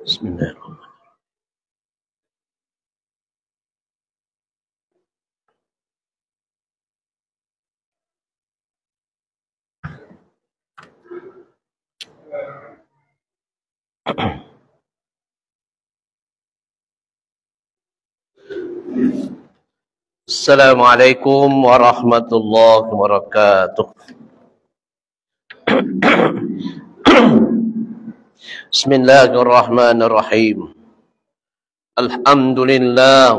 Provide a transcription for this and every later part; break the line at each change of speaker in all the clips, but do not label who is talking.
Bismillahirrahmanirrahim. Assalamualaikum warahmatullahi wabarakatuh. Bismillahirrahmanirrahim. Alhamdulillah.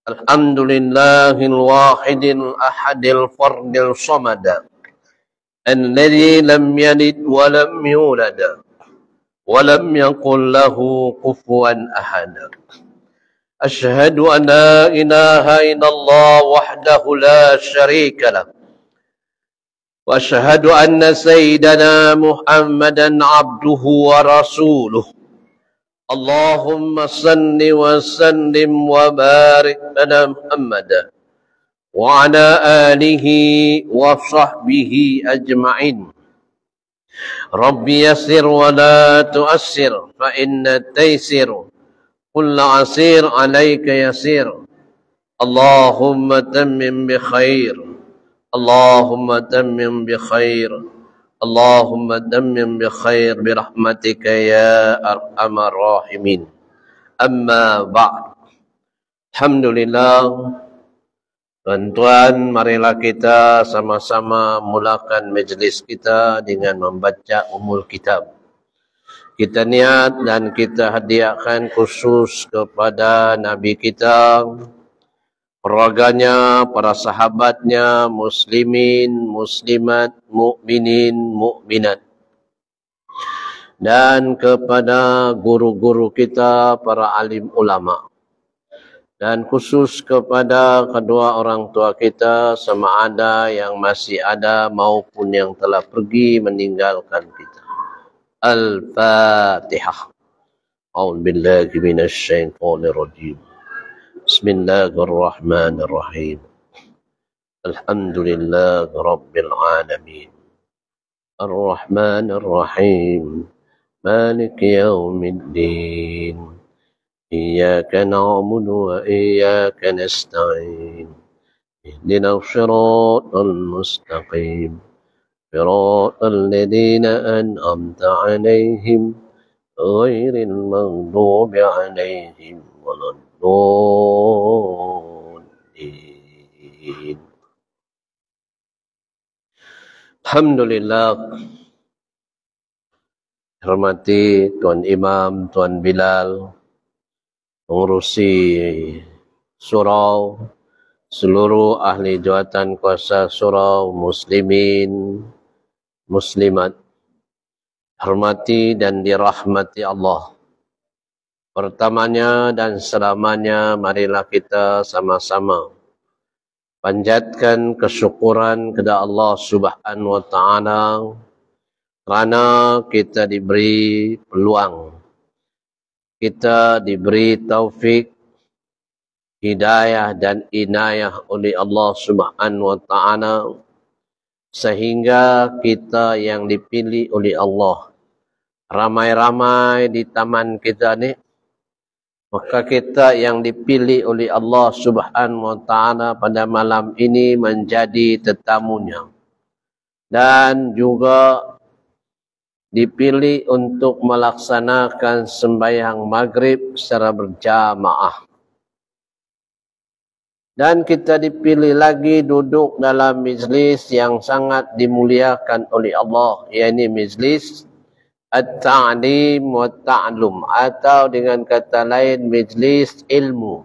Alhamdulillahil wahidil ahadil fardil samad. Alladzi lam yalid wa lam yulad wa lam yakul lahu kufuwan ahad. أشهد أن لا إله إلا الله وحده لا شريك له وأشهد أن سيدنا محمدا عبده ورسوله اللهم صل وسلم وبارك على محمد وعلى آله وصحبه أجمعين ربي يسر ولا تؤسر فإن التيسير كل عسير عليك يسير اللهم تمم بخير اللهم تمم بخير اللهم تمم بخير برحمتك يا أرحم الراحمين أما بعد. Alhamdulillah, tuan-tuan, marilah kita sama-sama mulakan majlis kita dengan membaca Ummul Kitab. Kita niat dan kita hadiahkan khusus kepada Nabi kita, keluarganya, para sahabatnya, muslimin, muslimat, mukminin, mukminat. Dan kepada guru-guru kita, para alim ulama. Dan khusus kepada kedua orang tua kita, sama ada yang masih ada maupun yang telah pergi meninggalkan kita. Al-Fatihah. A'udzu billahi minasy syaithanir rajim. Bismillahirrahmanirrahim. Alhamdulillahi rabbil alamin. Ar-Rahmanir Rahim. Maliki yaumiddin. Iyyaka na'budu wa iyyaka nasta'in. Ihdinas shiratal mustaqim. صراط الذين أنعمت عليهم غير المغضوب عليهم ولا الضالين. Alhamdulillah. Hormati Tuan Imam, Tuan Bilal, pengurusi surau, seluruh ahli jawatan kuasa surau, muslimin, muslimat, hormati dan dirahmati Allah. Pertamanya dan selamanya marilah kita sama-sama panjatkan kesyukuran kepada Allah Subhanahu wa taala kerana kita diberi peluang, kita diberi taufik, hidayah dan inayah oleh Allah Subhanahu wa taala sehingga kita yang dipilih oleh Allah ramai-ramai di taman kita ni, maka kita yang dipilih oleh Allah Subhanahu wa taala pada malam ini menjadi tetamunya dan juga dipilih untuk melaksanakan sembahyang maghrib secara berjamaah. Dan kita dipilih lagi duduk dalam majlis yang sangat dimuliakan oleh Allah, yakni majlis at-ta'lim wa ta'lum, atau dengan kata lain majlis ilmu,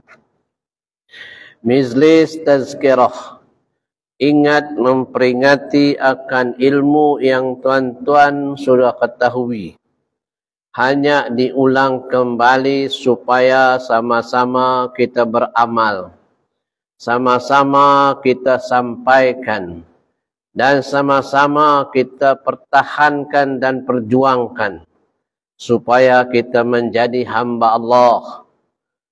majlis tazkirah, ingat memperingati akan ilmu yang tuan-tuan sudah ketahui, hanya diulang kembali supaya sama-sama kita beramal, sama-sama kita sampaikan, dan sama-sama kita pertahankan dan perjuangkan supaya kita menjadi hamba Allah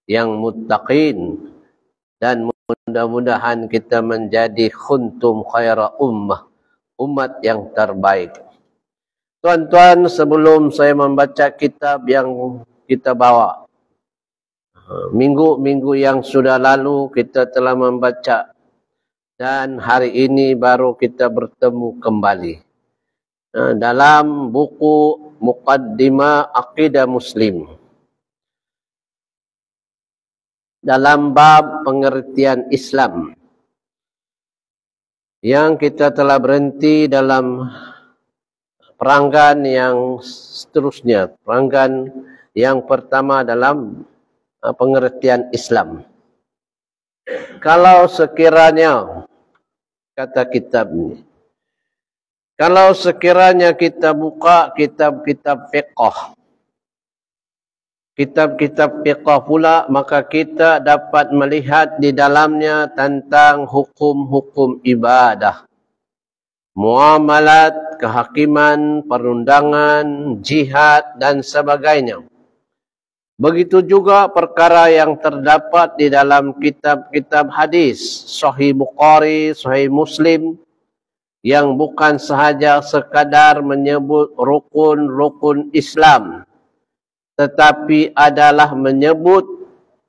yang muttaqin, dan mudah-mudahan kita menjadi khuntum khaira ummah, umat yang terbaik. Tuan-tuan, sebelum saya membaca kitab yang kita bawa, minggu-minggu yang sudah lalu kita telah membaca, dan hari ini baru kita bertemu kembali dalam buku Muqaddimah Aqidah Muslim, dalam bab pengertian Islam, yang kita telah berhenti dalam peranggan yang seterusnya, peranggan yang pertama dalam pengertian Islam. Kalau sekiranya, kata kitab ini, kalau sekiranya kita buka kitab-kitab fiqh, kitab-kitab fiqh pula, maka kita dapat melihat di dalamnya tentang hukum-hukum ibadah, muamalat, kehakiman, perundangan, jihad dan sebagainya. Begitu juga perkara yang terdapat di dalam kitab-kitab hadis, Sahih Bukhari, Sahih Muslim, yang bukan sahaja sekadar menyebut rukun-rukun Islam, tetapi adalah menyebut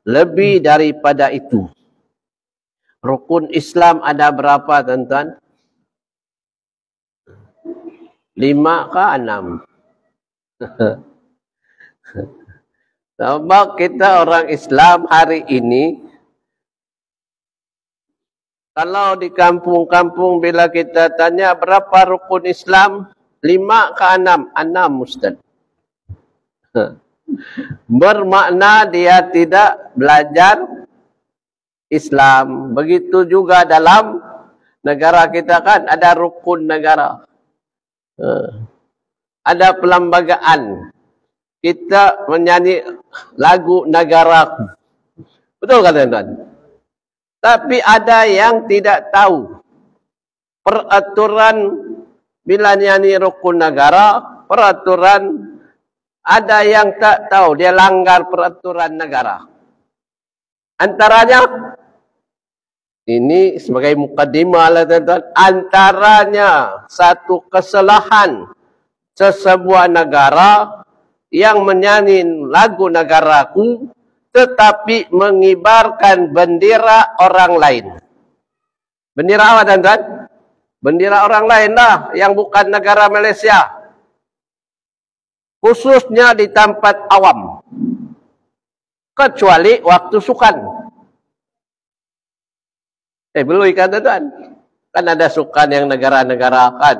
lebih daripada itu. Rukun Islam ada berapa, tuan-tuan? 5 ke 6? Sebab kita orang Islam hari ini, kalau di kampung-kampung bila kita tanya berapa rukun Islam, 5 ke 6? 6, Ustaz. Bermakna dia tidak belajar Islam. Begitu juga dalam negara kita kan ada rukun negara. Ada pelembagaan. Kita menyanyi lagu negaraku. Betul kan, tuan-tuan? Tapi ada yang tidak tahu peraturan bila nyanyi rukun negara, peraturan, ada yang tak tahu dia langgar peraturan negara. Antaranya, ini sebagai mukaddimah lah, tuan-tuan, antaranya satu kesalahan sesebuah negara yang menyanyi lagu negaraku tetapi mengibarkan bendera orang lain. Bendera apa, tuan-tuan? Bendera orang lain lah yang bukan negara Malaysia. Khususnya di tempat awam. Kecuali waktu sukan. Belum ikan, tuan-tuan. Kan ada sukan yang negara-negara kan.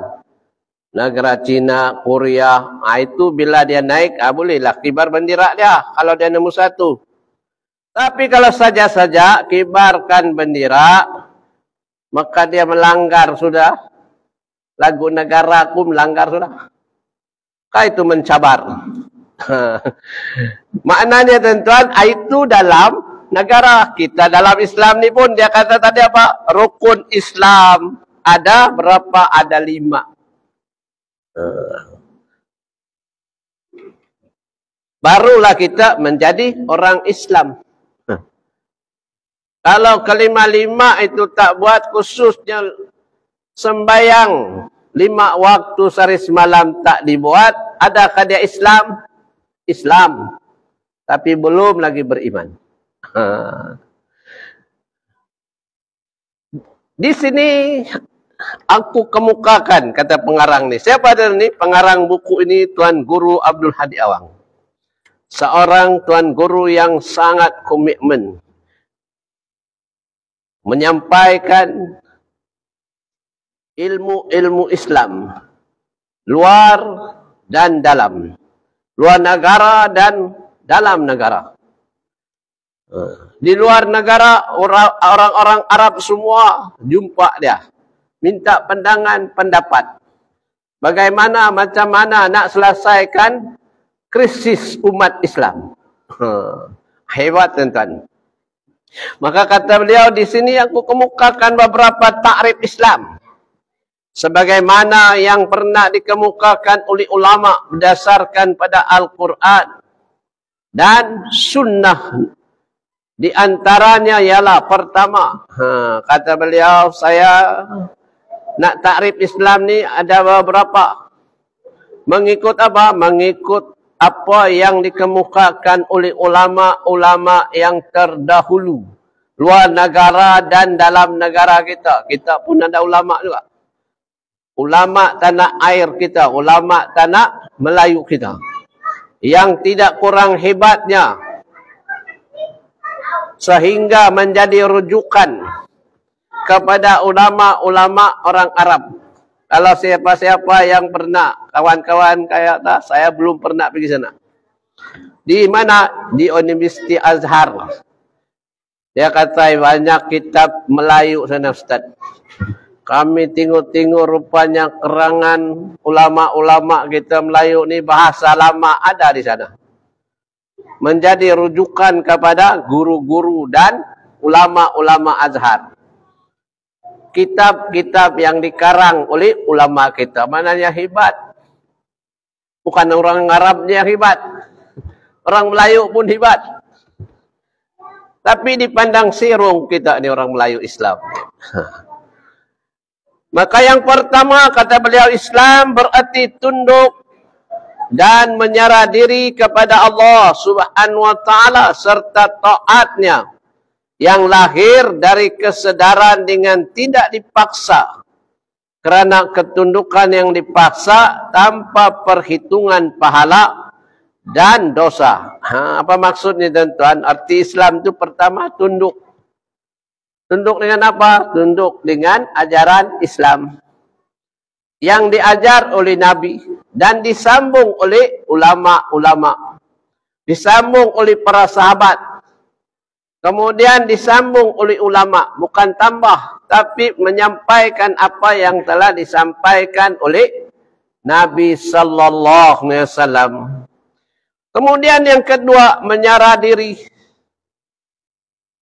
Negara Cina, Korea, itu bila dia naik, bolehlah kibar bendera dia kalau dia nombor 1. Tapi kalau saja-saja kibarkan bendera, maka dia melanggar sudah. Lagu negaraku melanggar sudah. Itu mencabar. Maknanya, tuan-tuan, itu dalam negara kita. Dalam Islam ni pun dia kata tadi apa? Rukun Islam. Ada berapa? Ada 5. Barulah kita menjadi orang Islam. Kalau kelima-lima itu tak buat, khususnya sembayang 5 waktu sehari semalam tak dibuat, adakah dia Islam? Islam. Tapi belum lagi beriman. Di sini aku kemukakan, kata pengarang ni. Siapa dia ni? Pengarang buku ini Tuan Guru Abdul Hadi Awang. Seorang Tuan Guru yang sangat komitmen menyampaikan ilmu-ilmu Islam luar dan dalam. Luar negara dan dalam negara. Di luar negara, orang-orang Arab semua jumpa dia. Minta pandangan, pendapat. Bagaimana, macam mana nak selesaikan krisis umat Islam. Hebat, tuan-tuan. Maka kata beliau, di sini aku kemukakan beberapa takrif Islam. Sebagaimana yang pernah dikemukakan oleh ulama berdasarkan pada Al-Quran dan sunnah. Di antaranya ialah pertama, kata beliau, saya nak takrif Islam ni ada beberapa. Mengikut apa? Mengikut apa yang dikemukakan oleh ulama-ulama yang terdahulu. Luar negara dan dalam negara kita. Kita pun ada ulama juga. Ulama tanah air kita, ulama tanah Melayu kita. Yang tidak kurang hebatnya. Sehingga menjadi rujukan kepada ulama-ulama orang Arab. Kalau siapa-siapa yang pernah, kawan-kawan kayak saya belum pernah pergi sana. Di mana? Di Universiti Azhar. Dia kata banyak kitab Melayu sana, Ustaz. Kami tengok-tengok rupanya kerangan ulama-ulama kita Melayu ni bahasa lama ada di sana. Menjadi rujukan kepada guru-guru dan ulama-ulama Azhar. Kitab-kitab yang dikarang oleh ulama kita. Mananya hebat. Bukan orang Arabnya yang hebat. Orang Melayu pun hebat. Tapi dipandang sirung kita ni orang Melayu Islam. Maka yang pertama kata beliau, Islam berarti tunduk dan menyerah diri kepada Allah Subhanahu wa taala serta taatnya yang lahir dari kesedaran dengan tidak dipaksa. Kerana ketundukan yang dipaksa tanpa perhitungan pahala dan dosa. Apa maksudnya, tuan-tuan? Arti Islam itu pertama tunduk. Tunduk dengan apa? Tunduk dengan ajaran Islam. Yang diajar oleh Nabi. Dan disambung oleh ulama-ulama. Disambung oleh para sahabat. Kemudian disambung oleh ulama. Bukan tambah. Tapi menyampaikan apa yang telah disampaikan oleh Nabi Sallallahu Alaihi Wasallam. Kemudian yang kedua, menyerah diri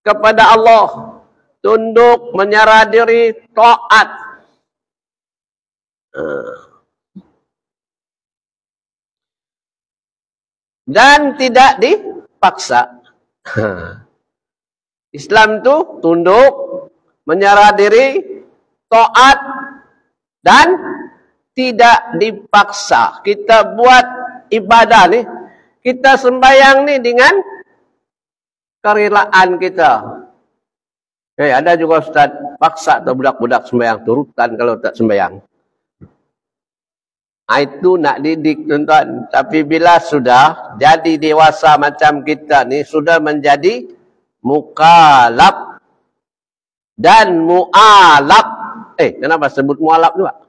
kepada Allah. Tunduk, menyerah diri, taat. Dan tidak dipaksa. Islam itu tunduk, menyerah diri, taat, dan tidak dipaksa. Kita buat ibadah ni, kita sembahyang ni dengan kerelaan kita. Ada juga Ustaz, paksa atau budak-budak sembahyang, turutan kalau tak sembahyang. Itu nak didik, tuan-tuan. Tapi bila sudah jadi dewasa macam kita ni, sudah menjadi mukalaf dan mu'alaf. Kenapa sebut mu'alaf juga?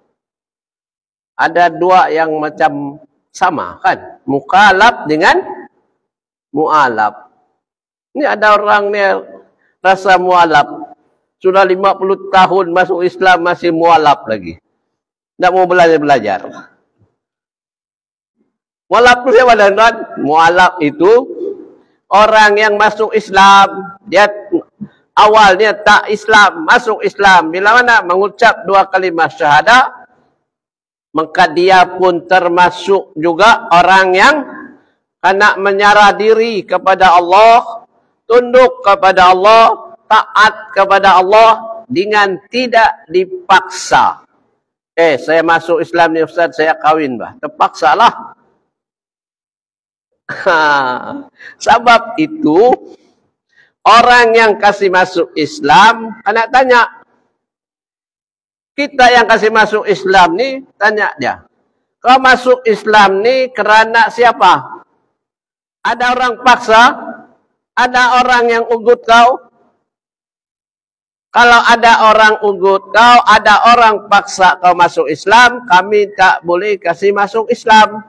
Ada dua yang macam sama kan? Mukalaf dengan mu'alaf. Ini ada orang ni rasa mu'alaf. Sudah 50 tahun masuk Islam masih mu'alaf lagi. Tak mau belajar. Mu'alaf itu siapa, tuan-tuan? Mu'alaf itu orang yang masuk Islam. Dia awalnya tak Islam, masuk Islam. Bila mana mengucap 2 kalimat syahadah, maka dia pun termasuk juga orang yang hendak menyerah diri kepada Allah, tunduk kepada Allah, taat kepada Allah dengan tidak dipaksa. Saya masuk Islam ni Ustaz, saya kahwin bah. Terpaksalah. Sebab itu orang yang kasih masuk Islam, anak tanya. Kita yang kasih masuk Islam ni, tanya dia. Kau masuk Islam ni kerana siapa? Ada orang paksa? Ada orang yang ugut kau? Kalau ada orang ugut kau, ada orang paksa kau masuk Islam, kami tak boleh kasih masuk Islam.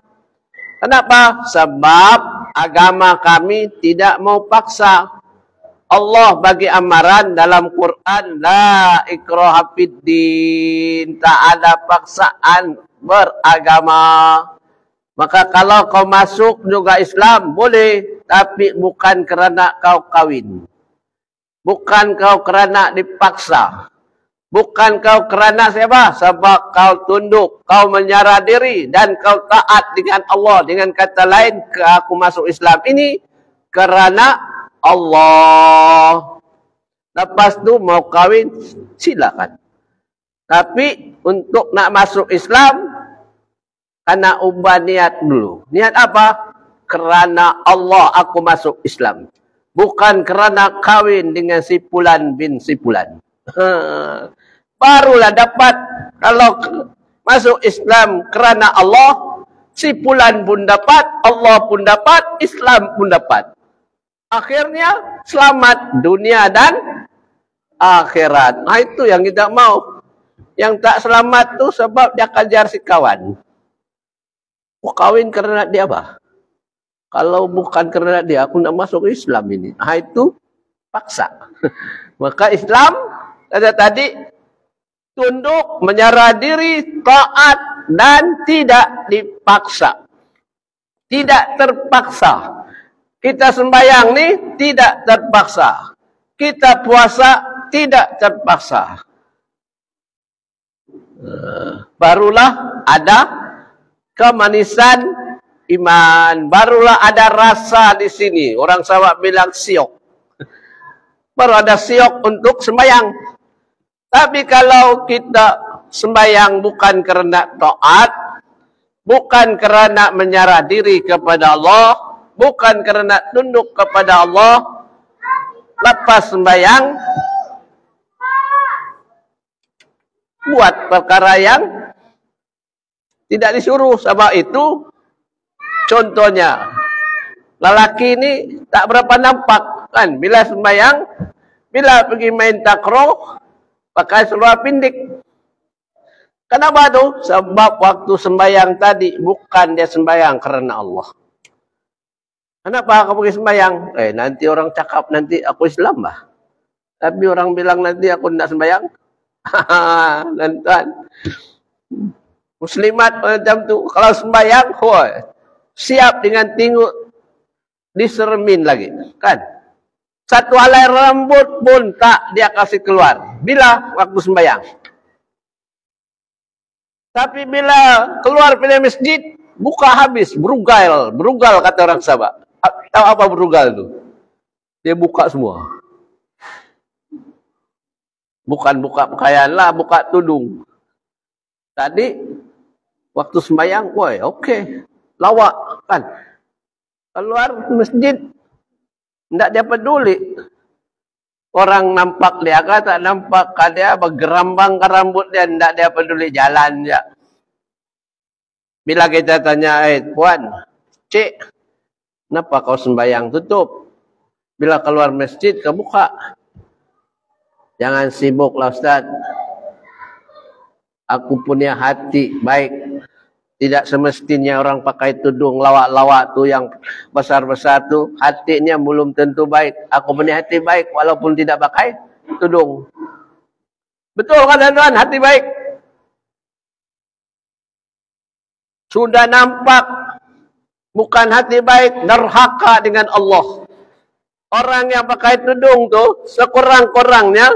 Kenapa? Sebab agama kami tidak mau paksa. Allah bagi amaran dalam Quran, la ikraha fiddin, tak ada paksaan beragama. Maka kalau kau masuk juga Islam boleh, tapi bukan kerana kau kawin, bukan kau kerana dipaksa, bukan kau kerana siapa? Sebab kau tunduk, kau menyerah diri dan kau taat dengan Allah. Dengan kata lain, aku masuk Islam ini kerana Allah. Lepas tu mau kawin silakan. Tapi untuk nak masuk Islam kena ubah niat dulu. Niat apa? Kerana Allah aku masuk Islam. Bukan kerana kawin dengan si Fulan bin si Fulan. Barulah dapat. Kalau masuk Islam kerana Allah, si Fulan pun dapat, Allah pun dapat, Islam pun dapat. Akhirnya selamat dunia dan akhirat. Nah itu yang kita mau. Yang tak selamat tu sebab dia kejar si kawan. Kawin kerana dia apa? Kalau bukan kerana dia, aku nak masuk Islam ini. Nah itu paksa. Maka Islam kata tadi tunduk, menyerah diri, taat dan tidak dipaksa. Tidak terpaksa. Kita sembahyang ni tidak terpaksa. Kita puasa tidak terpaksa. Barulah ada kemanisan iman. Barulah ada rasa di sini. Orang Sarawak bilang siok. Baru ada siok untuk sembahyang. Tapi kalau kita sembahyang bukan kerana taat, bukan kerana menyerah diri kepada Allah, bukan kerana tunduk kepada Allah, lepas sembahyang buat perkara yang tidak disuruh. Sebab itu contohnya lelaki ini tak berapa nampak kan bila sembahyang, bila pergi main takraw pakai seluar pindik. Kenapa tu? Sebab waktu sembahyang tadi bukan dia sembahyang kerana Allah. Kenapa aku pergi sembahyang? Nanti orang cakap nanti aku Islam lah. Tapi orang bilang nanti aku tidak sembahyang. Tuan, muslimat macam tu. Kalau sembahyang, siap dengan tengok disermin lagi. Kan? Satu helai rambut pun tak dia kasih keluar. Bila? Waktu sembahyang. Tapi bila keluar dari masjid, buka habis. Berugal. Berugal kata orang Sabah. Tahu apa berugal tu? Dia buka semua. Bukan buka pakaian lah, buka tudung. Tadi, waktu sembahyang, okey. Lawak, kan? Keluar masjid, tidak dia peduli. Orang nampak dia ke, tak nampak ke dia, bergerambang ke rambut dia, tidak dia peduli, jalan je. Bila kita tanya, puan, cik, kenapa kau sembahyang tutup? Bila keluar masjid, kau buka. Jangan sibuklah Ustaz. Aku punya hati baik. Tidak semestinya orang pakai tudung lawak-lawak tu yang besar-besar tu. Hatinya belum tentu baik. Aku punya hati baik walaupun tidak pakai tudung. Betul kan tuan-tuan? Hati baik. Sudah nampak bukan hati baik, derhaka dengan Allah. Orang yang pakai tudung tu, sekurang-kurangnya,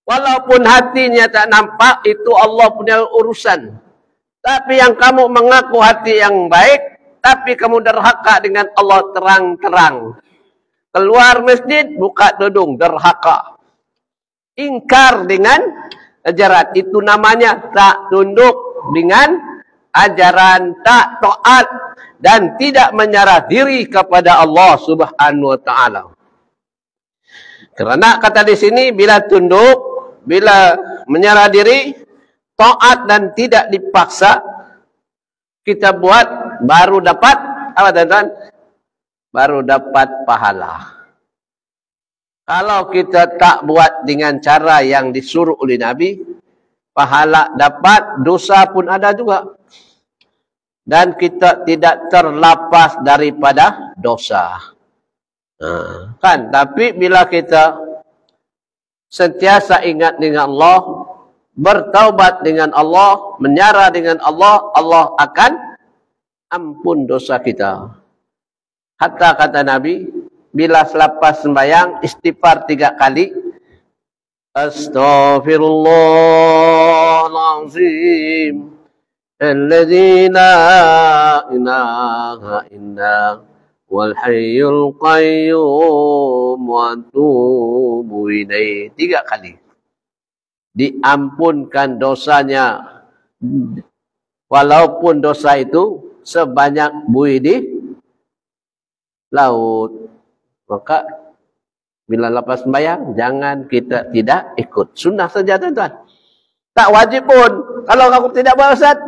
walaupun hatinya tak nampak, itu Allah punya urusan. Tapi yang kamu mengaku hati yang baik, tapi kamu derhaka dengan Allah terang-terang. Keluar masjid, buka tudung, derhaka. Ingkar dengan ajaran. Itu namanya tak tunduk dengan ajaran, tak taat dan tidak menyerah diri kepada Allah Subhanahu wa taala. Kerana kata di sini bila tunduk, bila menyerah diri, taat dan tidak dipaksa, kita buat baru dapat apa tuan-tuan? Baru dapat pahala. Kalau kita tak buat dengan cara yang disuruh oleh Nabi, pahala dapat, dosa pun ada juga. dan kita tidak terlepas daripada dosa. Kan? Tapi bila kita sentiasa ingat dengan Allah, bertaubat dengan Allah, menyerah dengan Allah, Allah akan ampun dosa kita. Hatta kata Nabi, bila selepas sembahyang istighfar 3 kali, Astaghfirullahalazim alladzi la ilaha illa wal hayyul qayyum wa atubu ilaihi. 3 kali. Diampunkan dosanya, walaupun dosa itu sebanyak buih di laut. Maka bila lepas sembahyang, jangan kita tidak ikut. Sunnah saja tuan-tuan. Tak wajib pun. Kalau aku tidak buat Ustaz,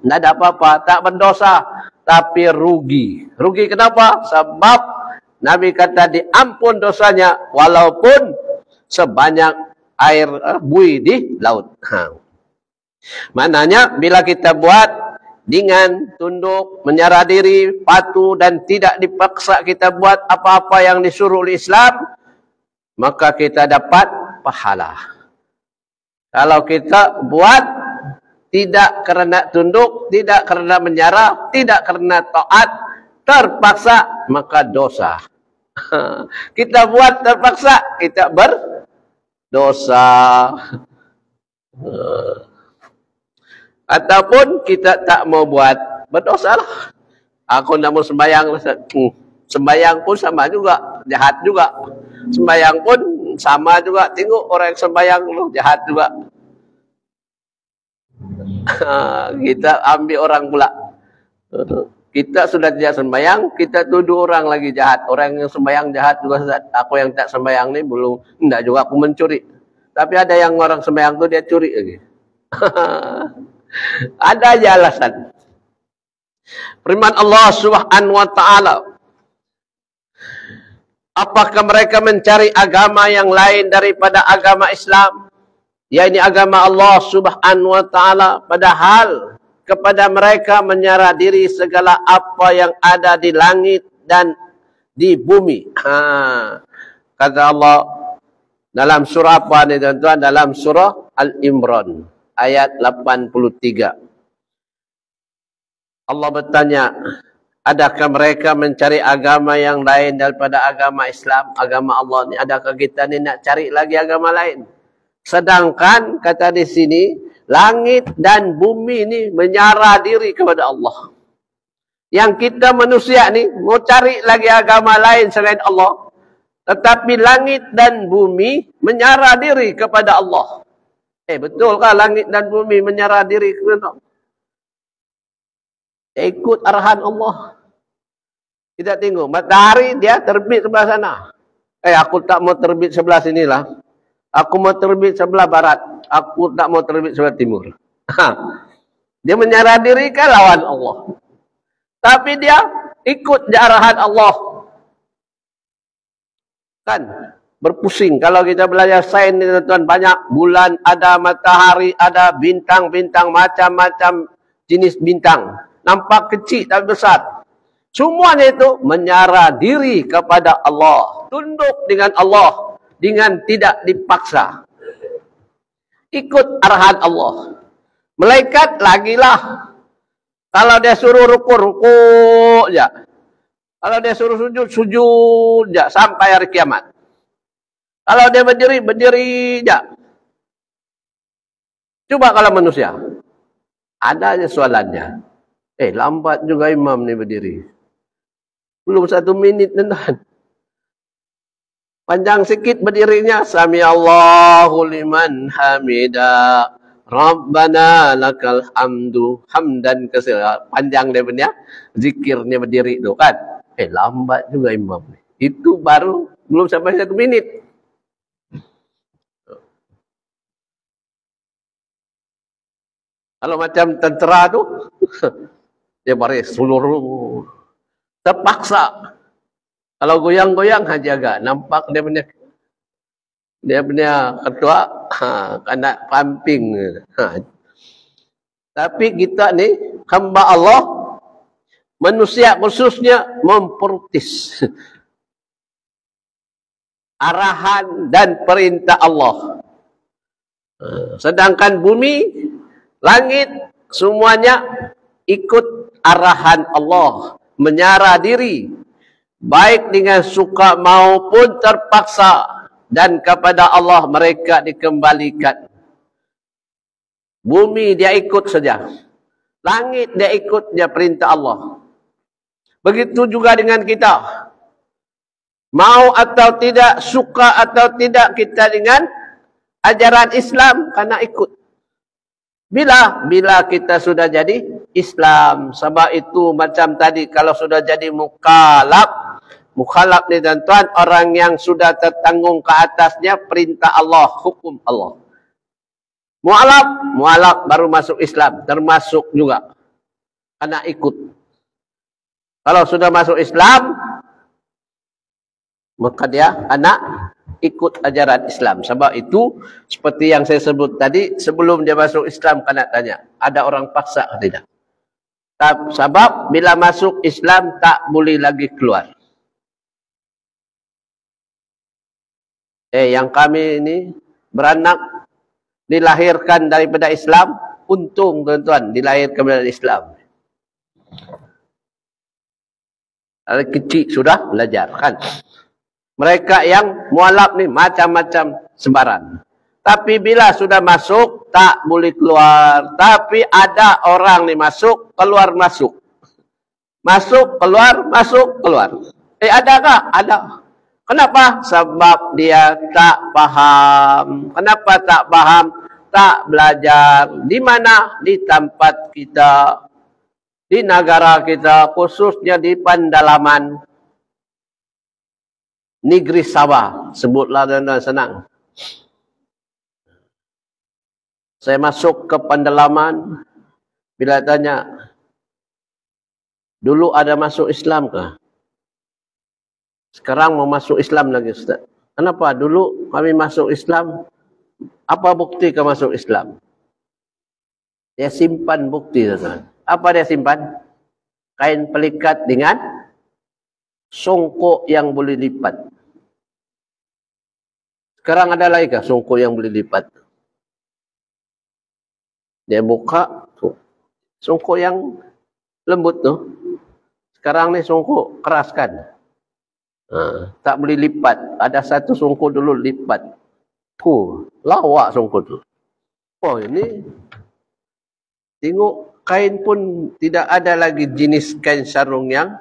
tidak ada apa-apa. Tak berdosa. Tapi rugi. Rugi kenapa? Sebab Nabi kata diampun dosanya walaupun sebanyak air buih di laut. Maknanya bila kita buat dengan tunduk, menyerah diri, patuh dan tidak dipaksa kita buat apa-apa yang disuruh oleh Islam, maka kita dapat pahala. Kalau kita buat tidak kerana tunduk, tidak kerana menyerah, tidak kerana taat, terpaksa, maka dosa. Kita buat terpaksa, kita berdosa. Ataupun kita tak mau buat, berdosa lah. Aku tak mau sembahyang. Sembahyang pun sama juga, jahat juga. Sembahyang pun sama juga. Tengok orang yang sembahyang lu jahat juga. Kita ambil orang pula. Kita sudah tidak sembahyang, kita tuduh orang lagi jahat. Orang yang sembahyang jahat juga. Aku yang tak sembahyang ni belum, tidak juga aku mencuri. Tapi ada yang orang sembahyang tu dia curi lagi. Ada aja alasan. Firman Allah Subhanahu wa taala, apakah mereka mencari agama yang lain daripada agama Islam, yakni agama Allah Subhanahu wa taala, padahal kepada mereka menyerah diri segala apa yang ada di langit dan di bumi. Kata Allah dalam surah apa ni tuan-tuan? Dalam surah Al-Imran ayat 83. Allah bertanya, adakah mereka mencari agama yang lain daripada agama Islam, agama Allah ni? Adakah kita ni nak cari lagi agama lain? Sedangkan kata di sini, langit dan bumi ni menyerah diri kepada Allah. Yang kita manusia ni mau cari lagi agama lain selain Allah. Tetapi langit dan bumi menyerah diri kepada Allah. Betulkah langit dan bumi menyerah diri kepada Allah? Ikut arahan Allah. Kita tengok matahari dia terbit sebelah sana. Aku tak mau terbit sebelah sinilah. Aku mau terbit sebelah barat. Aku tak mau terbit sebelah timur. Dia menyerah diri kan lawan Allah. Tapi dia ikut arahan Allah. Kan? Berpusing. Kalau kita belajar sains ni tuan-tuan, banyak bulan, ada matahari, ada bintang-bintang, macam-macam jenis bintang. Nampak kecil tapi besar. Semuanya itu menyerah diri kepada Allah. Tunduk dengan Allah. Dengan tidak dipaksa. Ikut arahan Allah. Malaikat lagilah. Kalau dia suruh rukuk, rukuk je. Kalau dia suruh sujud, sujud je. Sampai hari kiamat. Kalau dia berdiri, berdiri je. Cuba kalau manusia. Ada aja soalannya. Lambat juga imam ni berdiri. Belum 1 minit tuan. Panjang sikit berdirinya. Sami Allahu liman hamida. Rabbana lakal hamdu. Hamdan katsira. Panjang dia punya zikirnya berdiri tu kan. Lambat juga imam ni. Itu baru belum sampai 1 minit. Kalau macam tentera tu, dia baris seluruh. Terpaksa. Kalau goyang-goyang aja agak. Nampak dia punya ketua, kena pumping. Tapi kita ni, hamba Allah, manusia khususnya memprotes arahan dan perintah Allah. Sedangkan bumi, langit, semuanya ikut arahan Allah, menyerah diri, baik dengan suka maupun terpaksa, dan kepada Allah mereka dikembalikan. Bumi dia ikut saja, langit dia ikut dia perintah Allah. Begitu juga dengan kita. Mau atau tidak, suka atau tidak kita dengan ajaran Islam, karena ikut. Bila kita sudah jadi Islam. Sebab itu macam tadi, kalau sudah jadi mukhalaf ni tuan-tuan, orang yang sudah tertanggung ke atasnya perintah Allah, hukum Allah. Mu'alaf baru masuk Islam, termasuk juga karena ikut. Kalau sudah masuk Islam, maka dia anak ikut ajaran Islam. Sebab itu, seperti yang saya sebut tadi, sebelum dia masuk Islam, kena tanya, ada orang paksa atau tidak? Sebab bila masuk Islam, tak boleh lagi keluar. Yang kami ini beranak, dilahirkan daripada Islam, untung tuan-tuan, dilahirkan daripada Islam. Dari kecil sudah belajar, kan? Mereka yang mualaf ni macam-macam sebaran. Tapi bila sudah masuk, tak boleh keluar. Tapi ada orang ni masuk, keluar masuk. Masuk, keluar, masuk, keluar. Adakah? Ada. Kenapa? Sebab dia tak faham. Kenapa tak faham? Tak belajar. Di mana? Di tempat kita. Di negara kita, khususnya di pendalaman. Negeri Sabah, sebutlah tuan-tuan, senang. Saya masuk ke pendalaman, bila tanya, dulu ada masuk Islam ke? Sekarang mau masuk Islam lagi, Ustaz. Kenapa? Dulu kami masuk Islam, apa bukti ke masuk Islam? Dia simpan bukti, tuan-tuan. Apa dia simpan? Kain pelikat dengan songkok yang boleh lipat. Sekarang ada lagi kah songkok yang boleh lipat? Dia buka songkok yang lembut tu. Sekarang ni songkok keras kan? Tak boleh lipat. Ada satu songkok dulu lipat. Lawak songkok tu. Oh ini, tengok kain pun tidak ada lagi jenis kain sarung yang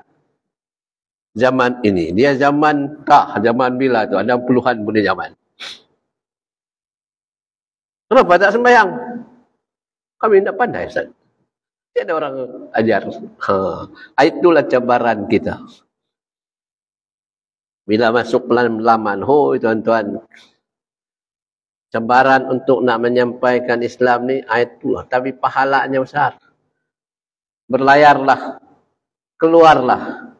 zaman ini. Dia zaman zaman bila tu, ada puluhan punya zaman. Kenapa tak sembahyang? Kami tak pandai, Ustaz. Tidak ada orang ajar. Itulah cabaran kita. Bila masuk pendalaman, tuan-tuan, cabaran untuk nak menyampaikan Islam ni, itulah. Tapi pahalanya besar. Berlayarlah, keluarlah,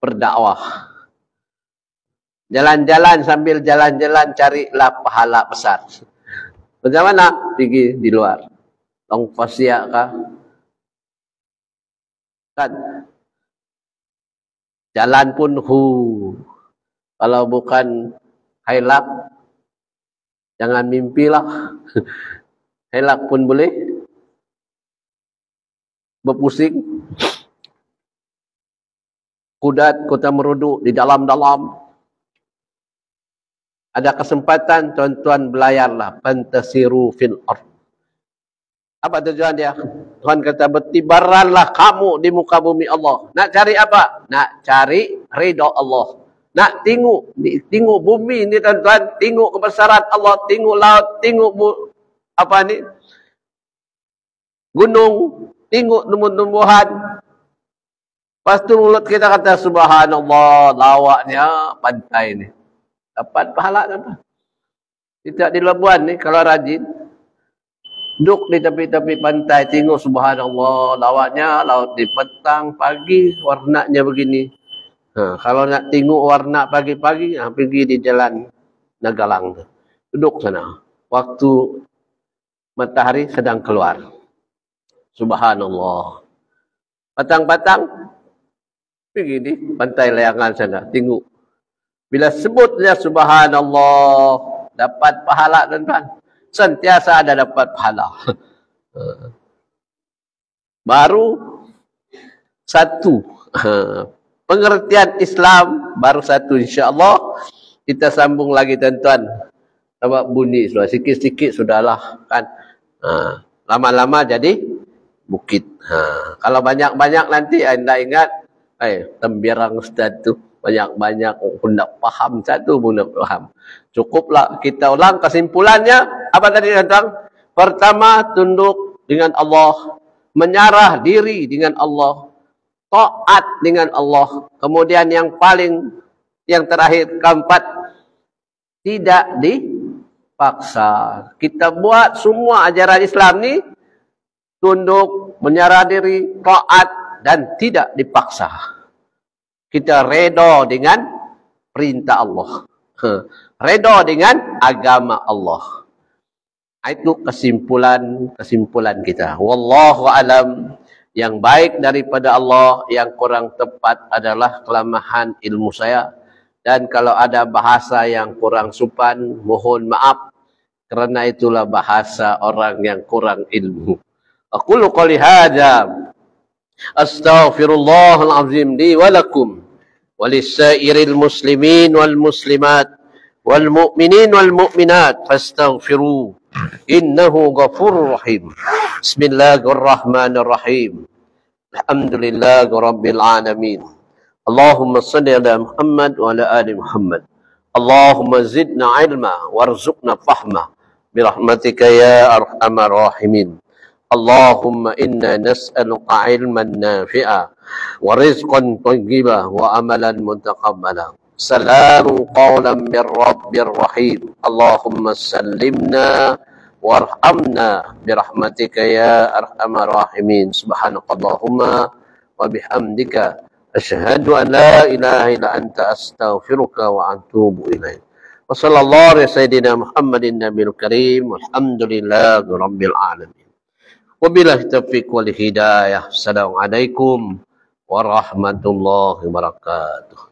berdakwah. Jalan-jalan, sambil jalan-jalan carilah pahala besar. Bagaimana? Pergi di luar. Long Pasia kah? Kan? Jalan pun kalau bukan hailak, jangan mimpilah. Hailak pun boleh berpusing. Kudat, kota meruduk di dalam-dalam. Ada kesempatan, tuan-tuan belayarlah. Fantasiru fil ard. Apa tujuan dia? Tuhan kata, bertibaranlah kamu di muka bumi Allah. Nak cari apa? Nak cari ridha Allah. Nak tengok bumi ni tuan-tuan. Tengok kebesaran Allah. Tengok laut. Tengok gunung. Tengok tumbuh-tumbuhan. Lepas tu mulut kita kata, subhanallah, lawaknya pantai ni. Dapat pahala apa? Kita di Labuan ni, kalau rajin, duduk di tepi-tepi pantai, tengok subhanallah, lawaknya, laut di petang, pagi, warnanya begini. Kalau nak tengok warna pagi-pagi, pergi di jalan Nagalang. Duduk sana. Waktu matahari sedang keluar. Subhanallah. Patang-patang, Pergi di pantai layangan sana, tengok. Bila sebutnya subhanallah, dapat pahala tuan-tuan. Sentiasa ada dapat pahala. Baru satu. Pengertian Islam baru satu, insya-Allah. Kita sambung lagi tuan-tuan. Nampak bunyi sudah, sikit-sikit sudahlah kan. Lama-lama jadi bukit. Kalau banyak-banyak nanti anda ingat, tembiarang Ustaz tu banyak-banyak pun tak faham, satu pun tak faham. Cukuplah kita ulang kesimpulannya. Apa tadi tuan-tuan? Pertama, tunduk dengan Allah, menyerah diri dengan Allah, taat dengan Allah. Kemudian yang terakhir, keempat, tidak dipaksa. Kita buat semua ajaran Islam ni tunduk, menyerah diri, taat dan tidak dipaksa. Kita reda dengan perintah Allah. Reda dengan agama Allah. Itu kesimpulan kita. Wallahu alam. Yang baik daripada Allah, yang kurang tepat adalah kelemahan ilmu saya. Dan kalau ada bahasa yang kurang sopan, mohon maaf. Kerana itulah bahasa orang yang kurang ilmu. Aqulu qouli hadza. Astaghfirullahal azim li wa lakum wa lissairil muslimin wal muslimat wal mu'minin wal mu'minat fastaghfiru innahu ghafurur rahim. Bismillahirrahmanirrahim. Alhamdulillahi rabbil alamin. Allahumma salli ala Muhammad wa ala ali Muhammad. Allahumma zidna ilma warzuqna fahma birahmatika ya arhamar rahimin. Allahumma inna nas'aluka ilman nafi'a wa rizqan thayyiba wa amalan mutaqabbala. Salamun qawlan min rabbir rahim. Allahumma sallimna warhamna birahmatika ya arhamar rahimin. Subhanakallahumma wa bihamdika asyhadu an la ilaha illa anta astaghfiruka wa atubu ilaik. Wa sallallahu ala sayyidina Muhammadin nabiyil karim. Walhamdulillahi rabbil alamin. Wabillahi taufiq wal hidayah. Assalamualaikum warahmatullahi wabarakatuh.